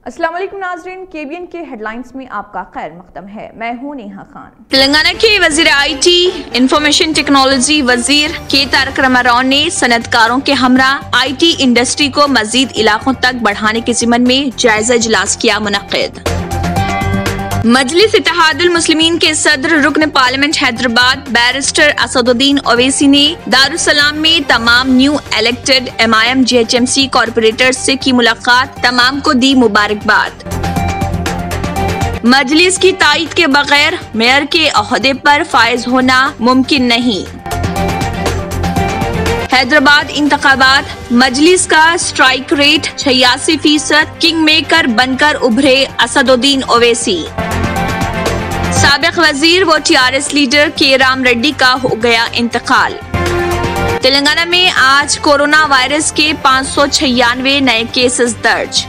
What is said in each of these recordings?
अस्सलाम वालेकुम नाज़रीन, केबीएन के हेडलाइंस में आपका खैर मकदम है। मैं हूं नेहा खान। तेलंगाना के वजीर IT इंफॉर्मेशन टेक्नोलॉजी वजीर के तारक रामाराव ने सनतकारों के हमरा IT इंडस्ट्री को मजीद इलाकों तक बढ़ाने के ज़िम्मन में जायजा इजलास किया मुनक्किद। मजलिस इत्तेहादुल मुस्लिमीन के सदर रुकन पार्लियामेंट हैदराबाद बैरिस्टर असदुद्दीन ओवैसी ने दारुसलाम में तमाम new elected MIM GHMC corporators से की मुलाकात, तमाम को दी मुबारकबाद। मजलिस की तायीद के बगैर मेयर के ओहदे पर फायज होना मुमकिन नहीं। हैदराबाद इंतखाबात, मजलिस का स्ट्राइक रेट 86%, किंग मेकर बनकर उभरे असदुद्दीन ओवैसी। साबिक वजीर व TRS लीडर के राम रेड्डी का हो गया इंतकाल। तेलंगाना में आज कोरोना वायरस के 596 नए केसेस दर्ज।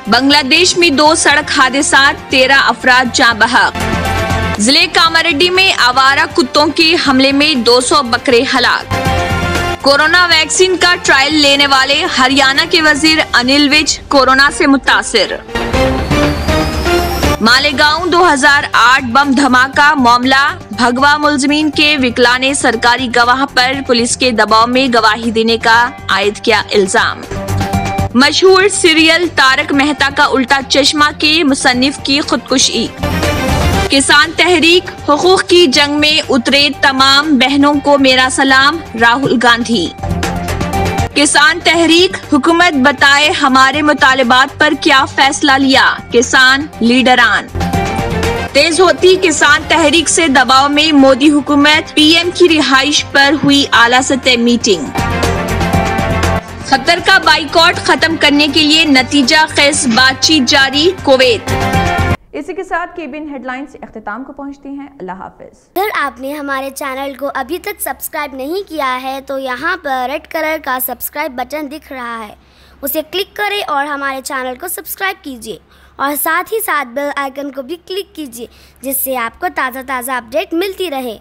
बांग्लादेश में 2 सड़क हादसा, 13 अफराद जाँ बहक। जिले कामारेड्डी में आवारा कुत्तों के हमले में 200 बकरे हलाक। कोरोना वैक्सीन का ट्रायल लेने वाले हरियाणा के वजीर अनिल विज कोरोना से मुतासिर। मालेगांव 2008 बम धमाका मामला, भगवा मुलजमीन के विकला ने सरकारी गवाह पर पुलिस के दबाव में गवाही देने का आयद किया इल्जाम। मशहूर सीरियल तारक मेहता का उल्टा चश्मा के मुसन्निफ की खुदकुशी। किसान तहरीक हुकूक की जंग में उतरे तमाम बहनों को मेरा सलाम, राहुल गांधी। किसान तहरीक हुकूमत बताए हमारे मुतालिबात पर क्या फैसला लिया, किसान लीडरान। तेज होती किसान तहरीक से दबाव में मोदी हुकूमत, PM की रिहाइश पर हुई आला सतह मीटिंग। खतर का बाइकॉट खत्म करने के लिए नतीजा खेज बातचीत जारी, कुवैत। इसी के साथ केबीएन हेडलाइंस अख्तिताम को पहुंचती हैं। अल्लाह हाफिज। अगर आपने हमारे चैनल को अभी तक सब्सक्राइब नहीं किया है तो यहाँ पर रेड कलर का सब्सक्राइब बटन दिख रहा है, उसे क्लिक करें और हमारे चैनल को सब्सक्राइब कीजिए और साथ ही साथ बेल आइकन को भी क्लिक कीजिए, जिससे आपको ताज़ा अपडेट मिलती रहे।